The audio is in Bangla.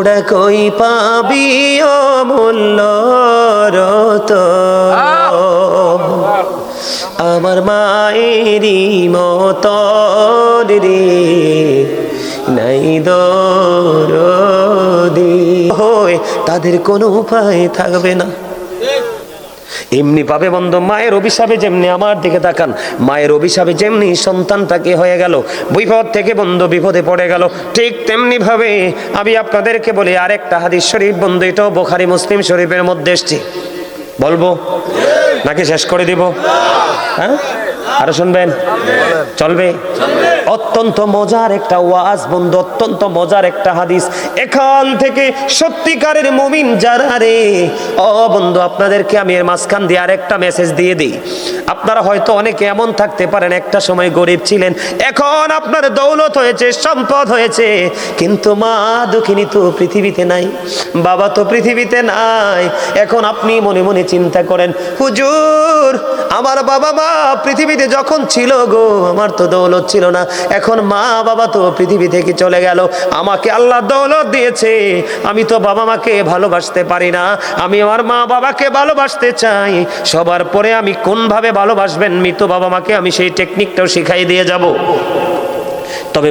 তোরা কই পাবি অমূল্য রতন আমার মায়েরই মতন রে নাই দরদি হয় তাদের কোনো উপায় থাকবে না। এমনি পাবে বন্ধু, মায়ের অভিশাপে যেমনি আমার দিকে তাকান, মায়ের অভিশাপে যেমনি সন্তানটাকে হয়ে গেল বিপদ থেকে বন্ধু বিপদে পড়ে গেল, ঠিক তেমনি ভাবে আমি আপনাদেরকে বলি আরেকটা হাদিস শরীফ বন্ধু, এটাও বুখারী মুসলিম শরীফের মধ্যে এসেছে। বলবো নাকি শেষ করে দিব? হ্যাঁ, আরো শুনবেন? চলবে? অত্যন্ত মজার একটা ওয়াজ বন্ধু, অত্যন্ত মজার একটা হাদিস। এখান থেকে সত্যিকারের মুমিন যারা রে, ও বন্ধু আপনাদেরকে আমি এর মাঝখান দিয়ে আরেকটা মেসেজ দিয়ে দিই। আপনারা হয়তো অনেকে এমন থাকতে পারেন একটা সময় গরিব ছিলেন, এখন আপনার দৌলত হয়েছে, সম্পদ হয়েছে, কিন্তু মা দুঃখিনী তো পৃথিবীতে নাই, বাবা তো পৃথিবীতে নাই। এখন আপনি মনে মনে চিন্তা করেন, হুজুর আমার বাবা মা পৃথিবীতে যখন ছিল গো, আমার তো দৌলত ছিল না, এখন মা বাবা তো পৃথিবী থেকে চলে গেল, আমাকে আল্লাহ দৌলত দিয়েছে, আমি তো বাবা মাকে ভালোবাসতে পারি না, আমি আমার মা বাবাকে ভালোবাসতে চাই। সবার পরে আমি কোন ভাবে ভালোবাসবেন মৃত বাবা মাকে, আমি সেই টেকনিকটাও শিখাই দিয়ে যাব। তবে